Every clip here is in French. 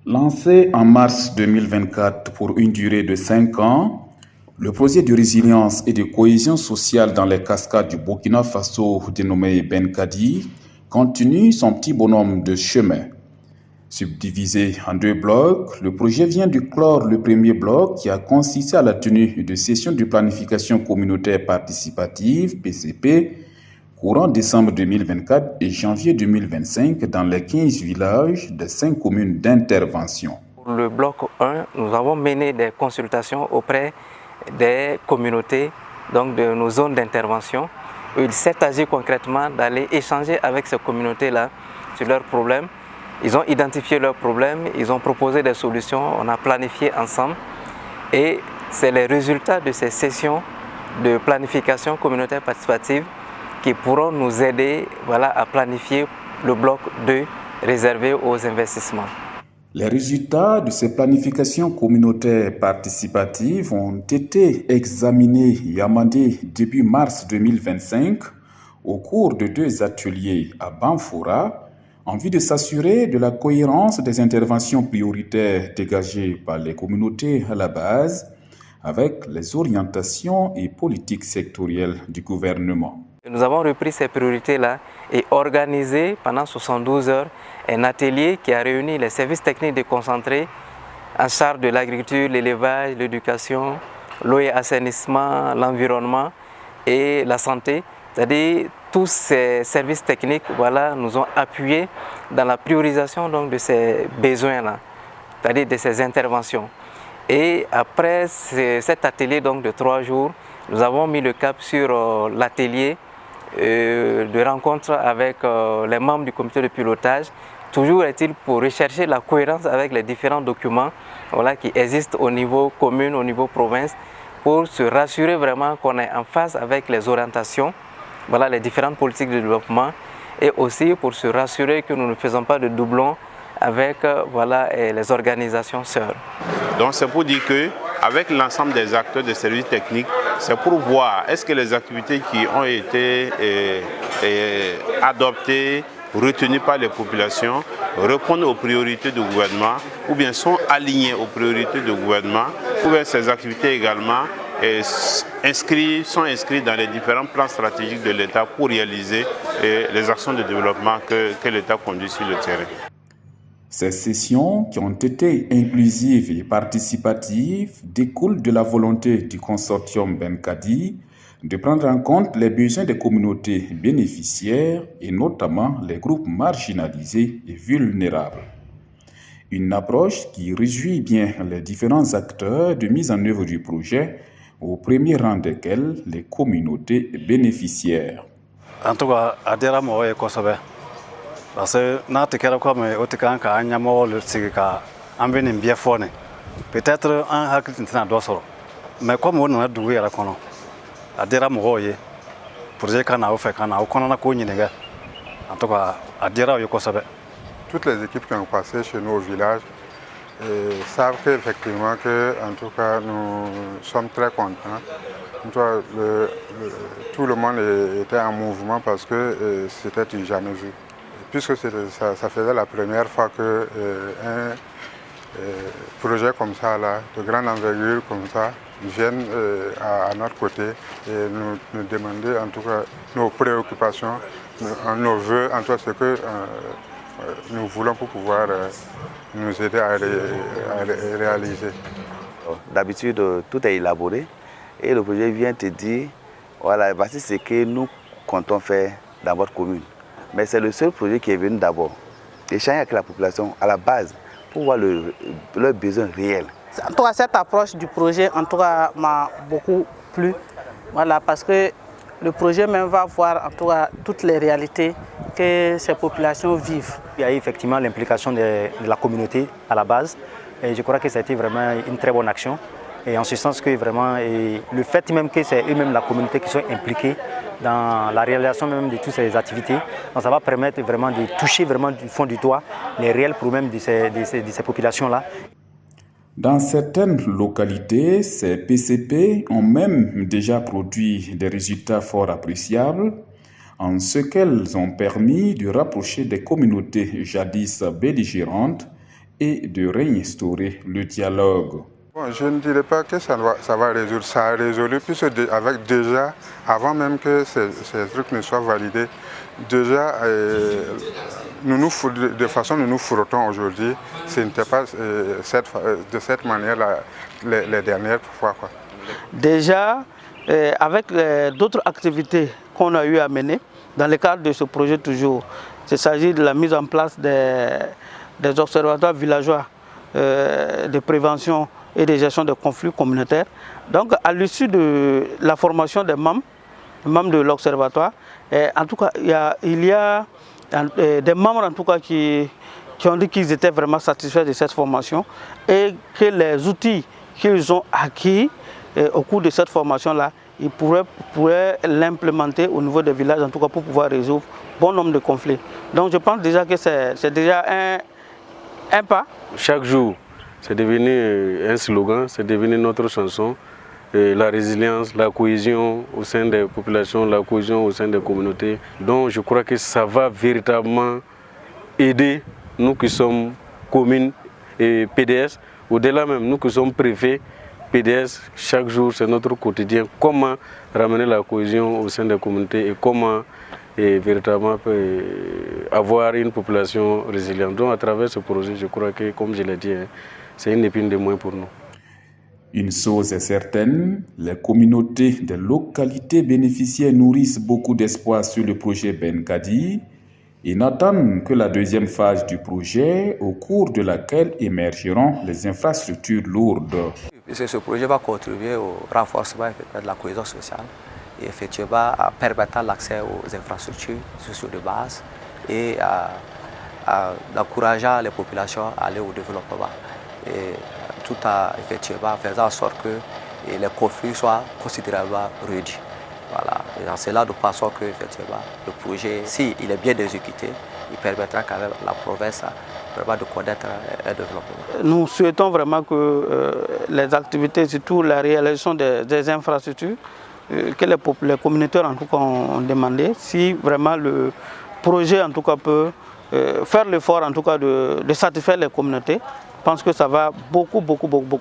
Lancé en mars 2024 pour une durée de 5 ans, le projet de résilience et de cohésion sociale dans les cascades du Burkina Faso, dénommé Benkadi, continue son petit bonhomme de chemin. Subdivisé en 2 blocs, le projet vient de clore le premier bloc qui a consisté à la tenue de sessions de planification communautaire participative, PCP, courant décembre 2024 et janvier 2025 dans les 15 villages de 5 communes d'intervention. Pour le bloc 1, nous avons mené des consultations auprès des communautés, donc de nos zones d'intervention, où il s'est agi concrètement d'aller échanger avec ces communautés-là sur leurs problèmes. Ils ont identifié leurs problèmes, ils ont proposé des solutions, on a planifié ensemble et c'est les résultats de ces sessions de planification communautaire participative qui pourront nous aider à planifier le bloc 2 réservé aux investissements. Les résultats de ces planifications communautaires participatives ont été examinés et amendés début mars 2025 au cours de 2 ateliers à Banfoura en vue de s'assurer de la cohérence des interventions prioritaires dégagées par les communautés à la base avec les orientations et politiques sectorielles du gouvernement. Nous avons repris ces priorités-là et organisé pendant 72 heures un atelier qui a réuni les services techniques déconcentrés en charge de l'agriculture, l'élevage, l'éducation, l'eau et assainissement, l'environnement et la santé. C'est-à-dire tous ces services techniques nous ont appuyés dans la priorisation de ces besoins-là, c'est-à-dire de ces interventions. Et après cet atelier de 3 jours, nous avons mis le cap sur l'atelier de rencontre avec les membres du comité de pilotage. Toujours est-il pour rechercher la cohérence avec les différents documents qui existent au niveau commune, au niveau province, pour se rassurer vraiment qu'on est en phase avec les orientations, les différentes politiques de développement, et aussi pour se rassurer que nous ne faisons pas de doublons avec les organisations sœurs. Donc c'est pour dire qu'avec l'ensemble des acteurs des services techniques, c'est pour voir est-ce que les activités qui ont été adoptées, retenues par les populations, répondent aux priorités du gouvernement ou bien sont alignées aux priorités du gouvernement, ou bien ces activités également sont inscrites dans les différents plans stratégiques de l'État pour réaliser les actions de développement que l'État conduit sur le terrain. Ces sessions, qui ont été inclusives et participatives, découlent de la volonté du consortium Benkadi de prendre en compte les besoins des communautés bénéficiaires et notamment les groupes marginalisés et vulnérables. Une approche qui réjouit bien les différents acteurs de mise en œuvre du projet, au premier rang desquels les communautés bénéficiaires. En tout cas, adhérent moi Kosovo. Parce que n'a te kera comme otikan ka anyamo le sigika ambeni bien fone. Peut-être un haklitina dosoro. Mais comme on a doué à la kono. Adhérent moi projet kana o fait kana o kono na ko nyinega. En tout cas, adhérent yo Kosovo. Toutes les équipes qui ont passé chez nous au village savent qu'effectivement en tout cas nous sommes très contents. Tout le monde était en mouvement parce que c'était du jamais vu. Puisque ça faisait la première fois qu'un projet comme ça, de grande envergure comme ça, vienne à notre côté et nous demander en tout cas nos préoccupations, nos vœux, en tout cas ce que nous voulons pour pouvoir nous aider à réaliser. D'habitude, tout est élaboré et le projet vient te dire, voilà, voici ce que nous comptons faire dans votre commune. Mais c'est le seul projet qui est venu d'abord, échanger avec la population à la base pour voir leurs besoins réels. En tout cas, cette approche du projet m'a beaucoup plu, parce que le projet même va voir en tout cas toutes les réalités que ces populations vivent. Il y a effectivement l'implication de la communauté à la base et je crois que ça a été vraiment une très bonne action. Et en ce sens que vraiment, le fait même que c'est eux-mêmes la communauté qui sont impliqués dans la réalisation même de toutes ces activités, donc ça va permettre vraiment de toucher vraiment du fond du doigt les réels problèmes de ces populations-là. Dans certaines localités, ces PCP ont même déjà produit des résultats fort appréciables en ce qu'elles ont permis de rapprocher des communautés jadis belligérantes et de réinstaurer le dialogue. Bon, je ne dirais pas que ça va résoudre. Ça a résolu, puisque avec déjà, avant même que ces trucs ne soient validés, déjà, de façon nous nous frottons aujourd'hui. Ce n'était pas de cette manière les dernières fois, quoi. Déjà, avec d'autres activités qu'on a eu à mener, dans le cadre de ce projet toujours, il s'agit de la mise en place des observatoires villageois de prévention et de gestion des conflits communautaires. Donc, à l'issue de la formation des membres de l'observatoire, en tout cas, il y a des membres en tout cas qui ont dit qu'ils étaient vraiment satisfaits de cette formation et que les outils qu'ils ont acquis au cours de cette formation-là, ils pourraient l'implémenter au niveau des villages, en tout cas pour pouvoir résoudre bon nombre de conflits. Donc je pense déjà que c'est déjà un pas. Chaque jour, c'est devenu un slogan, c'est devenu notre chanson. La résilience, la cohésion au sein des populations, la cohésion au sein des communautés. Donc je crois que ça va véritablement aider nous qui sommes communes et PDS. Au-delà même, nous qui sommes préfets, PDS, chaque jour c'est notre quotidien. Comment ramener la cohésion au sein des communautés et comment véritablement avoir une population résiliente. Donc à travers ce projet, je crois que, comme je l'ai dit, c'est une épine de moins pour nous. Une chose est certaine, les communautés des localités bénéficiaires nourrissent beaucoup d'espoir sur le projet Benkadi et n'attendent que la deuxième phase du projet au cours de laquelle émergeront les infrastructures lourdes. Ce projet va contribuer au renforcement de la cohésion sociale et effectivement à permettre l'accès aux infrastructures sociales de base et à encourager les populations à aller au développement. Et tout en effectivement faisant en sorte que les conflits soient considérablement réduits. Voilà. Et dans cela, nous pensons que effectivement, le projet, s'il est bien exécuté, il permettra quand même à la province vraiment de connaître un développement. Nous souhaitons vraiment que les activités, surtout la réalisation des infrastructures, que les communautés en tout cas ont demandé, si vraiment le projet en tout cas peut faire l'effort en tout cas de satisfaire les communautés, je pense que ça va beaucoup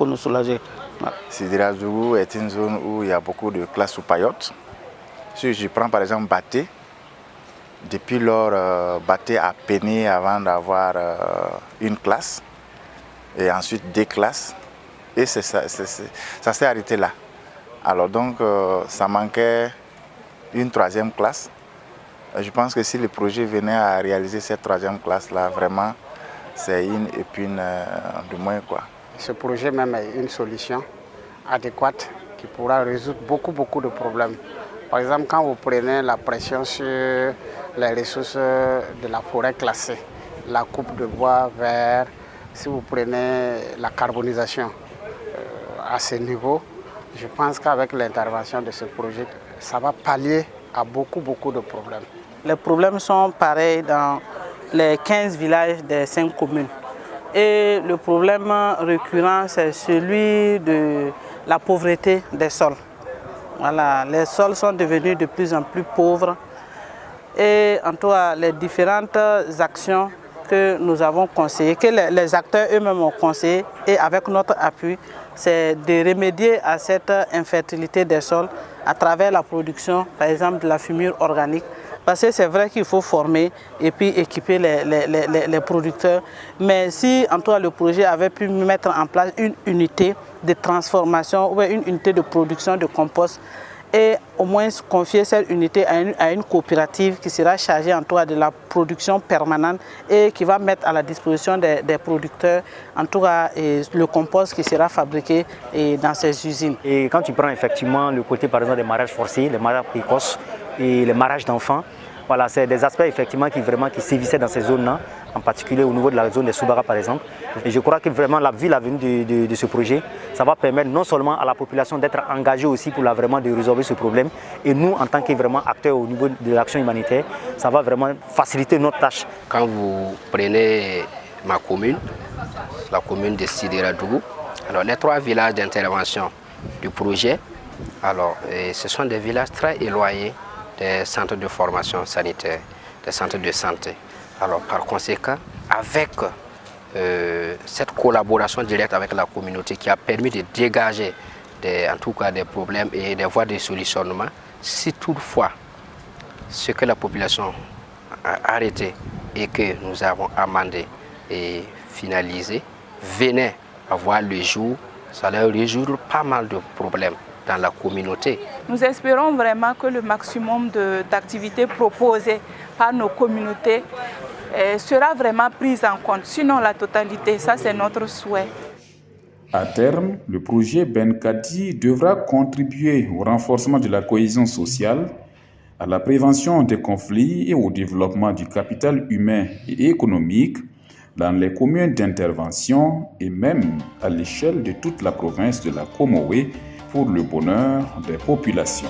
nous soulager. Sidira Djougou est une zone où il y a beaucoup de classes sous paillotes. Si je prends par exemple Baté, depuis lors, Baté a peiné avant d'avoir une classe et ensuite des classes et ça s'est arrêté là. Alors donc ça manquait une troisième classe. Je pense que si le projet venait à réaliser cette troisième classe là, vraiment c'est une épine de moins, quoi. Ce projet même est une solution adéquate qui pourra résoudre beaucoup de problèmes. Par exemple, quand vous prenez la pression sur les ressources de la forêt classée, la coupe de bois vert, si vous prenez la carbonisation à ce niveau, je pense qu'avec l'intervention de ce projet, ça va pallier à beaucoup de problèmes. Les problèmes sont pareils dans les 15 villages des 5 communes. Et le problème récurrent, c'est celui de la pauvreté des sols. Voilà, les sols sont devenus de plus en plus pauvres. Et en tout cas, les différentes actions que nous avons conseillées, que les acteurs eux-mêmes ont conseillées, et avec notre appui, c'est de remédier à cette infertilité des sols à travers la production, par exemple, de la fumure organique. Parce que c'est vrai qu'il faut former et puis équiper les producteurs. Mais si en tout cas le projet avait pu mettre en place une unité de transformation ou une unité de production de compost et au moins confier cette unité à une coopérative qui sera chargée en tout cas de la production permanente et qui va mettre à la disposition des producteurs en tout cas le compost qui sera fabriqué dans ces usines. Et quand tu prends effectivement le côté par exemple des mariages forcés, les mariages précoces et les mariages d'enfants, voilà, c'est des aspects effectivement qui sévissaient dans ces zones-là, en particulier au niveau de la zone des Soubara par exemple. Et je crois que vraiment la venue de ce projet, ça va permettre non seulement à la population d'être engagée aussi pour vraiment de résoudre ce problème, et nous en tant que vraiment acteurs au niveau de l'action humanitaire, ça va vraiment faciliter notre tâche. Quand vous prenez ma commune, la commune de Sidira Djougou, alors les 3 villages d'intervention du projet, alors ce sont des villages très éloignés des centres de formation sanitaire, des centres de santé. Alors par conséquent, avec cette collaboration directe avec la communauté qui a permis de dégager en tout cas des problèmes et des voies de solutionnement. Si toutefois ce que la population a arrêté et que nous avons amendé et finalisé venait à voir le jour, ça allait résoudre pas mal de problèmes dans la communauté. Nous espérons vraiment que le maximum d'activités proposées par nos communautés sera vraiment prise en compte, sinon la totalité, ça c'est notre souhait. À terme, le projet Benkadi devra contribuer au renforcement de la cohésion sociale, à la prévention des conflits et au développement du capital humain et économique dans les communes d'intervention et même à l'échelle de toute la province de la Comoé pour le bonheur des populations.